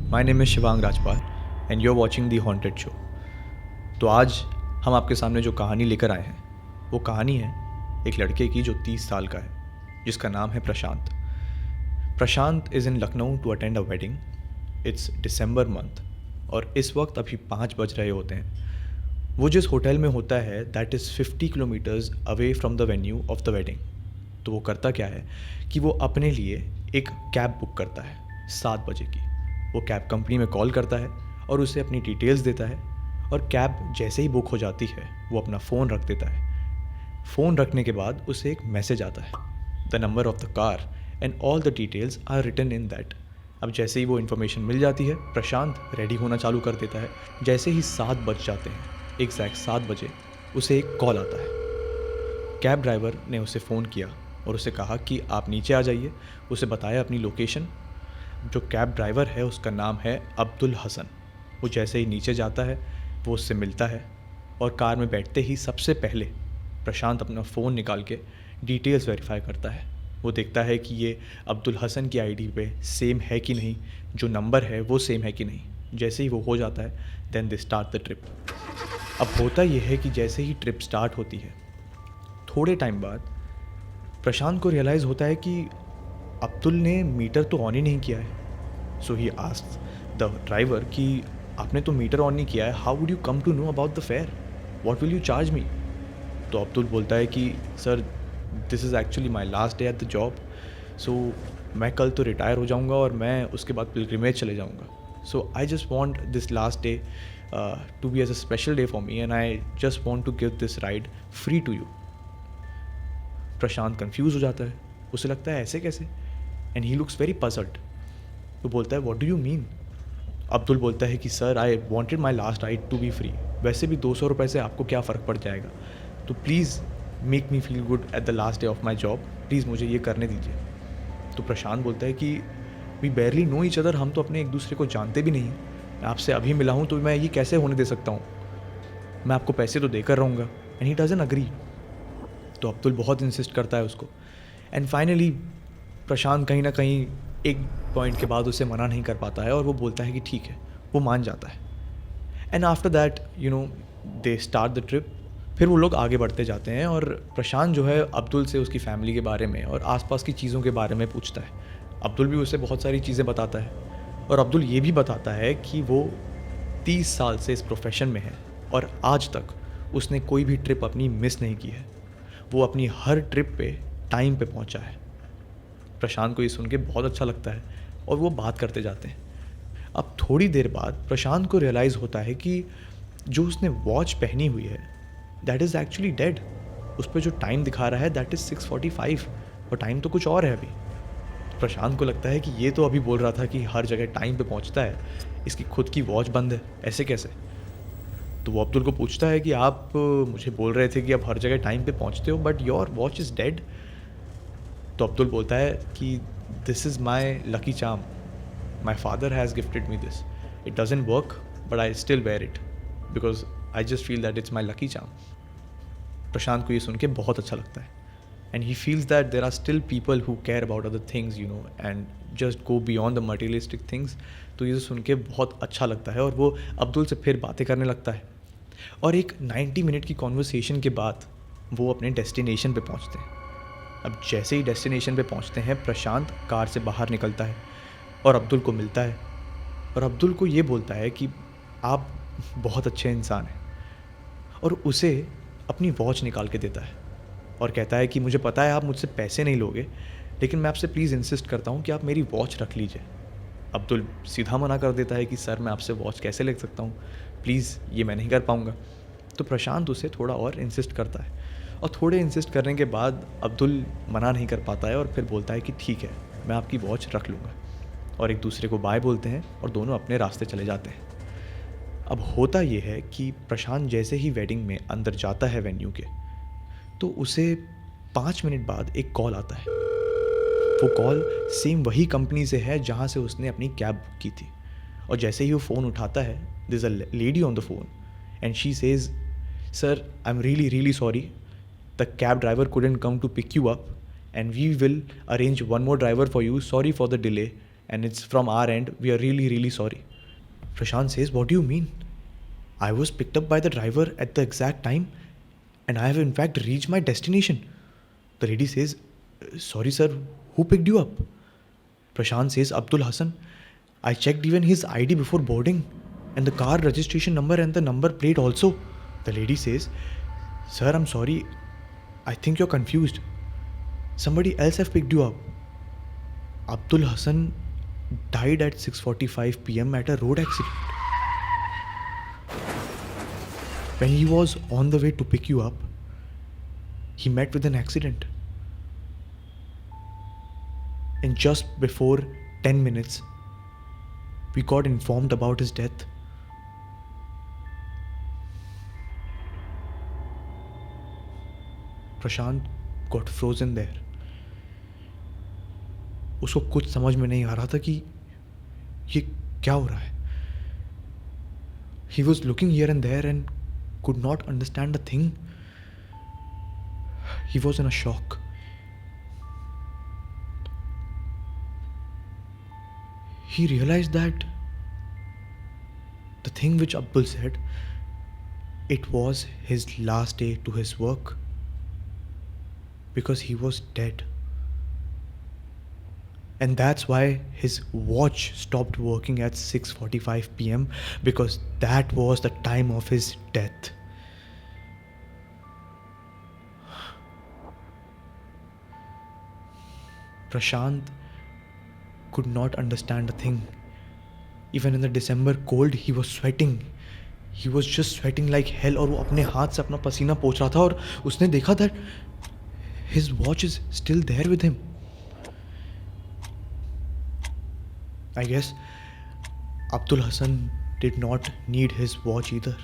My name is Shivang Rajpal and you are watching the haunted show. तो आज हम आपके सामने जो कहानी लेकर आए हैं वो कहानी है एक लड़के की जो 30 साल का है, जिसका नाम है Prashant. Prashant is in Lucknow to attend a wedding. It's December month और इस वक्त अभी 5 बज रहे होते हैं। वो जिस होटल में होता है that is 50 kilometres away from the venue of the wedding. तो वो करता क्या है कि वो अपने लिए एक कैब बुक करता है 7 बजे की। वो कैब कंपनी में कॉल करता है और उसे अपनी डिटेल्स देता है और कैब जैसे ही बुक हो जाती है वो अपना फ़ोन रख देता है। फ़ोन रखने के बाद उसे एक मैसेज आता है, the number of the car and all the details are written in that. अब जैसे ही वो इन्फॉर्मेशन मिल जाती है प्रशांत रेडी होना चालू कर देता है। जैसे ही 7 बज जाते हैं, एग्जैक्ट 7 बजे उसे एक कॉल आता है। कैब ड्राइवर ने उसे फ़ोन किया और उसे कहा कि आप नीचे आ जाइए। उसे बताया अपनी लोकेशन। जो कैब ड्राइवर है उसका नाम है अब्दुल हसन। वो जैसे ही नीचे जाता है वो उससे मिलता है और कार में बैठते ही सबसे पहले प्रशांत अपना फ़ोन निकाल के डिटेल्स वेरीफाई करता है। वो देखता है कि ये अब्दुल हसन की आईडी पे सेम है कि नहीं, जो नंबर है वो सेम है कि नहीं। जैसे ही वो हो जाता है then they start the trip. अब होता ये है कि जैसे ही ट्रिप स्टार्ट होती है थोड़े टाइम बाद प्रशांत को रियलाइज़ होता है कि अब्दुल ने मीटर तो ऑन ही नहीं किया है। So he asks the driver कि आपने तो मीटर ऑन नहीं किया है, how would you come to know about the fare, what will you charge me. तो अब्दुल बोलता है कि sir this is actually my last day at the job, so मैं कल तो रिटायर हो जाऊंगा और मैं उसके बाद पिलग्रिमेज चले जाऊंगा। So I just want this last day to be as a special day for me and I just want to give this ride free to you. Prashant confuse हो जाता है, उसे लगता है ऐसे कैसे, and he looks very puzzled. तो बोलता है what do you mean. Abdul बोलता है कि sir I wanted my last ride to be free, वैसे भी 200 रुपये से आपको क्या फ़र्क पड़ जाएगा, तो please make me feel good at the last day of my job, please मुझे ये करने दीजिए। तो प्रशांत बोलता है कि we barely know each other, हम तो अपने एक दूसरे को जानते भी नहीं। मैं आपसे अभी मिला हूँ तो मैं ये कैसे होने दे सकता हूँ, मैं आपको पैसे तो देकर रहूँगा। And he doesn't agree. तो अब्दुल बहुत इंसिस्ट करता है उसको एंड फाइनली प्रशांत कहीं ना कहीं एक पॉइंट के बाद उसे मना नहीं कर पाता है और वो बोलता है कि ठीक है, वो मान जाता है। And after that they start the trip. फिर वो लोग आगे बढ़ते जाते हैं और प्रशांत जो है अब्दुल से उसकी फ़ैमिली के बारे में और आसपास की चीज़ों के बारे में पूछता है। अब्दुल भी उसे बहुत सारी चीज़ें बताता है और अब्दुल ये भी बताता है कि वो 30 साल से इस प्रोफेशन में है और आज तक उसने कोई भी ट्रिप अपनी मिस नहीं की है। वो अपनी हर ट्रिप पे टाइम पे पहुंचा है। प्रशांत को ये सुन के बहुत अच्छा लगता है और वो बात करते जाते हैं। अब थोड़ी देर बाद प्रशांत को रियलाइज़ होता है कि जो उसने वॉच पहनी हुई है दैट इज़ एक्चुअली डेड। उस पर जो टाइम दिखा रहा है दैट इज़ 6:45 और टाइम तो कुछ और है अभी। प्रशांत को लगता है कि ये तो अभी बोल रहा था कि हर जगह टाइम पे पहुंचता है, इसकी खुद की वॉच बंद है, ऐसे कैसे। तो वो अब्दुल को पूछता है कि आप मुझे बोल रहे थे कि आप हर जगह टाइम पे पहुंचते हो but your watch is dead. तो अब्दुल बोलता है कि this is my lucky charm, my father has gifted me this, it doesn't work but I still wear it because I just feel that it's my lucky charm. Prashant को ये सुन के बहुत अच्छा लगता है and he feels that there are still people who care about other things and just go beyond the materialistic things. तो ये सुन के बहुत अच्छा लगता है और वो अब्दुल से फिर बातें करने लगता है और एक 90 मिनट की कॉन्वर्सेशन के बाद वो अपने डेस्टिनेशन पे पहुंचते हैं। अब जैसे ही डेस्टिनेशन पे पहुंचते हैं प्रशांत कार से बाहर निकलता है और अब्दुल को मिलता है और अब्दुल को ये बोलता है कि आप बहुत अच्छे इंसान हैं और उसे अपनी वॉच निकाल के देता है और कहता है कि मुझे पता है आप मुझसे पैसे नहीं लोगे, लेकिन मैं आपसे प्लीज़ इंसिस्ट करता हूँ कि आप मेरी वॉच रख लीजिए। अब्दुल सीधा मना कर देता है कि सर मैं आपसे वॉच कैसे ले सकता हूँ, प्लीज़ ये मैं नहीं कर पाऊँगा। तो प्रशांत उसे थोड़ा और इंसिस्ट करता है और थोड़े इंसिस्ट करने के बाद अब्दुल मना नहीं कर पाता है और फिर बोलता है कि ठीक है मैं आपकी वॉच रख लूँगा। और एक दूसरे को बाय बोलते हैं और दोनों अपने रास्ते चले जाते हैं। अब होता ये है कि प्रशांत जैसे ही वेडिंग में अंदर जाता है वेन्यू के, तो उसे 5 मिनट बाद एक कॉल आता है। वो कॉल सेम वही कंपनी से है जहाँ से उसने अपनी कैब बुक की थी। और जैसे ही वो फ़ोन उठाता है there is a lady on the phone and she says sir I am really really sorry, the cab driver couldn't come to pick you up and we will arrange one more driver for you, sorry for the delay, and it's from our end. We are really, really sorry. Prashant says, what do you mean? I was picked up by the driver at the exact time, and I have in fact reached my destination. The lady says, sorry sir, who picked you up? Prashant says, Abdul Hassan. I checked even his ID before boarding, and the car registration number and the number plate also. The lady says, sir, I'm sorry. I think you're confused. Somebody else have picked you up. Abdul Hassan died at 6:45 p.m. at a road accident. When he was on the way to pick you up, he met with an accident. And just before 10 minutes, we got informed about his death. Prashant got frozen there. उसको कुछ समझ में नहीं आ रहा था कि ये क्या हो रहा है. He was looking here and there and could not understand a thing. He was in a shock. He realized that the thing which Abdul said, it was his last day to his work, because he was dead. And that's why his watch stopped working at 6:45 p.m. because that was the time of his death. Prashant could not understand a thing. Even in the December cold, he was sweating. He was just sweating like hell, और वो अपने हाथ से अपना पसीना पोंछ रहा था, और उसने देखा that his watch is still there with him. I guess Abdul Hassan did not need his watch either.